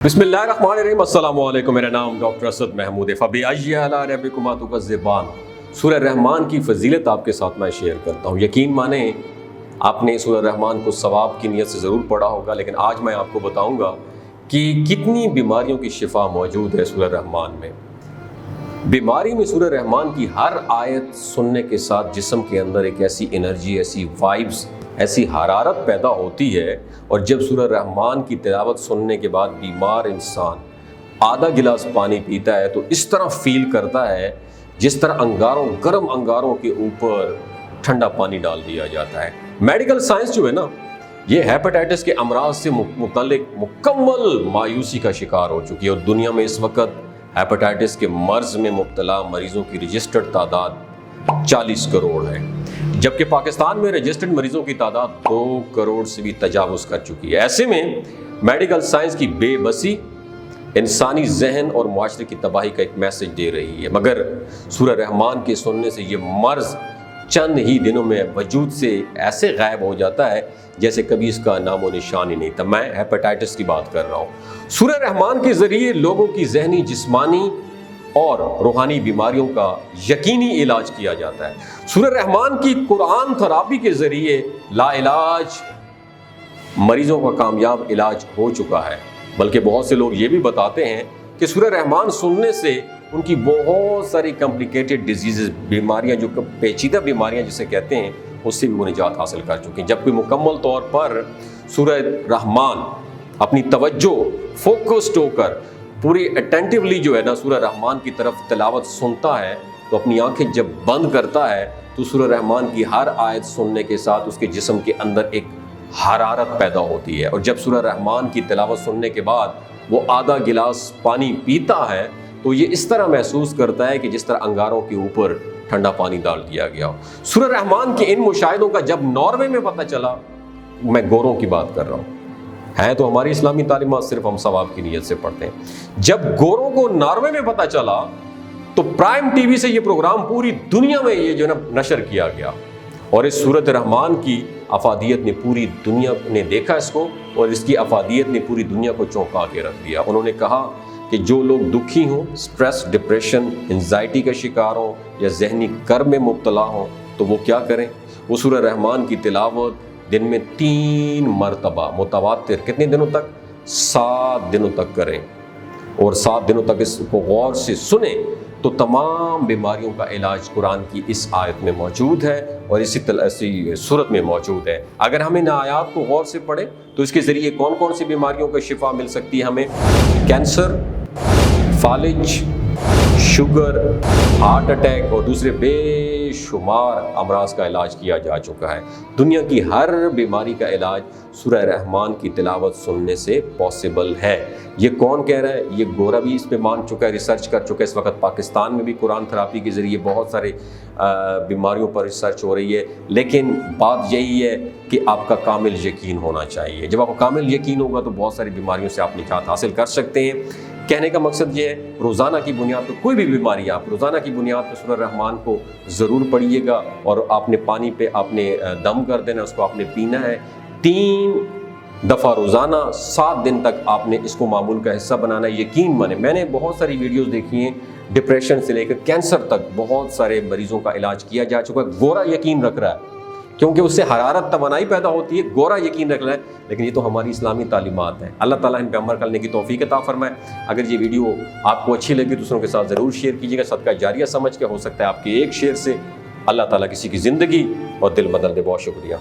बिस्मिल्लाहिर्रहमानिर्रहीम। अस्सलाम वालेकुम। मेरा नाम डॉक्टर असद महमूद है। फबिअय्यि आलाइ रब्बिकुमा तुकज़्ज़िबान। सूरह रहमान की फ़जीलत आपके साथ मैं शेयर करता हूँ। यकीन माने आपने सूरह रहमान को सवाब की नीयत से ज़रूर पढ़ा होगा, लेकिन आज मैं आपको बताऊँगा कि कितनी बीमारियों की शिफा मौजूद है सूरह रहमान में। बीमारी में सूरह रहमान की हर आयत सुनने के साथ जिस्म के अंदर एक ऐसी एनर्जी, ऐसी वाइब्स, ऐसी हरारत पैदा होती है। और जब सूरह रहमान की तिलावत सुनने के बाद बीमार इंसान आधा गिलास पानी पीता है तो इस तरह फील करता है जिस तरह गर्म अंगारों के ऊपर ठंडा पानी डाल दिया जाता है। मेडिकल साइंस जो है ना, ये हेपेटाइटिस के अमराज से मुतल्लिक मुकम्मल मायूसी का शिकार हो चुकी है। और दुनिया में इस वक्त हेपेटाइटिस के मर्ज में मुब्तला मरीजों की रजिस्टर्ड तादाद 40 करोड़ है, जबकि पाकिस्तान में रजिस्टर्ड मरीजों की तादाद 2 करोड़ से भी तजावुज़ कर चुकी है। ऐसे में मेडिकल साइंस की बेबसी इंसानी जहन और मुआशरे की तबाही का एक मैसेज दे रही है। मगर सूरह रहमान के सुनने से ये मर्ज चंद ही दिनों में वजूद से ऐसे गायब हो जाता है जैसे कभी इसका नामो निशान ही नहीं था। मैं हेपेटाइटिस की बात कर रहा हूँ। सूरह रहमान के ज़रिए लोगों की जहनी, जिस्मानी और रूहानी बीमारियों का यकीनी इलाज किया जाता है। सूरह रहमान की कुरान थेरेपी के ज़रिए लाइलाज मरीजों का कामयाब इलाज हो चुका है। बल्कि बहुत से लोग ये भी बताते हैं कि सूरह रहमान सुनने से उनकी बहुत सारी कॉम्प्लिकेटेड डिजीज़, बीमारियां, जो पेचीदा बीमारियां जिसे कहते हैं, उससे भी वो निजात हासिल कर चुकी हैं। जबकि मुकम्मल तौर पर सूरह रहमान अपनी तवज्जो फोकस्ड होकर पूरी अटेंटिवली जो है ना सूरह रहमान की तरफ तिलावत सुनता है, तो अपनी आंखें जब बंद करता है तो सूरह रहमान की हर आयत सुनने के साथ उसके जिस्म के अंदर एक हरारत पैदा होती है। और जब सूरह रहमान की तिलावत सुनने के बाद वो आधा गिलास पानी पीता है तो ये इस तरह महसूस करता है कि जिस तरह अंगारों के ऊपर ठंडा पानी डाल दिया गया हो। सूरह रहमान के इन मुशाहिदों का जब नॉर्वे में पता चला, मैं गोरों की बात कर रहा हूँ, है तो हमारी इस्लामी तालीमात सिर्फ हम सवाब की नीयत से पढ़ते हैं। जब गोरों को नॉर्वे में पता चला तो प्राइम टीवी से ये प्रोग्राम पूरी दुनिया में ये जो ना नशर किया गया। और इस सूरत रहमान की अफादियत ने पूरी दुनिया ने देखा इसको, और इसकी अफादियत ने पूरी दुनिया को चौंका के रख दिया। उन्होंने कहा कि जो लोग दुखी हों, स्ट्रेस, डिप्रेशन, एंजाइटी का शिकार हों या जहनी कर्ब में मुब्तला हों, तो वो क्या करें? वो सूरह रहमान की तिलावत दिन में 3 मरतबा मुतवातिर कितने दिनों तक? 7 दिनों तक करें। और 7 दिनों तक इसको गौर से सुने तो तमाम बीमारियों का इलाज कुरान की इस आयत में मौजूद है और इसी सूरत में मौजूद है। अगर हम इन आयात को गौर से पढ़ें तो इसके ज़रिए कौन कौन सी बीमारियों का शिफा मिल सकती है हमें? कैंसर, फालिज, शुगर, हार्ट अटैक और दूसरे बेशुमार अमराज का इलाज किया जा चुका है। दुनिया की हर बीमारी का इलाज सूरह रहमान की तिलावत सुनने से पॉसिबल है। ये कौन कह रहा है? ये गोरा भी इस पे मान चुका है, रिसर्च कर चुका है। इस वक्त पाकिस्तान में भी कुरान थेरेपी के ज़रिए बहुत सारे बीमारियों पर रिसर्च हो रही है। लेकिन बात यही है कि आपका कामिल यकीन होना चाहिए। जब आपको कामिल यकीन होगा तो बहुत सारी बीमारियों से आप निजात हासिल कर सकते हैं। कहने का मकसद ये है, रोज़ाना की बुनियाद पर कोई भी बीमारी, आप रोज़ाना की बुनियाद पर सूरह रहमान को ज़रूर पढ़िएगा। और आपने पानी पे आपने दम कर देना, उसको आपने पीना है 3 दफ़ा रोज़ाना, 7 दिन तक आपने इसको मामूल का हिस्सा बनाना है। यकीन माने, मैंने बहुत सारी वीडियोस देखी हैं, डिप्रेशन से लेकर कैंसर तक बहुत सारे मरीज़ों का इलाज किया जा चुका है। गोरा यकीन रख रहा है क्योंकि उससे हरारत, तवानाई पैदा होती है, गोरा यकीन रख रहा है। लेकिन ये तो हमारी इस्लामी तालीमात है। अल्लाह ताला इन पे अमल करने की तौफीक अता फरमाए। अगर ये वीडियो आपको अच्छी लगी तो दूसरों के साथ ज़रूर शेयर कीजिएगा। सदका जारिया समझ के, हो सकता है आपके एक शेयर से अल्लाह ताला किसी की ज़िंदगी और दिल बदल दे। बहुत शुक्रिया।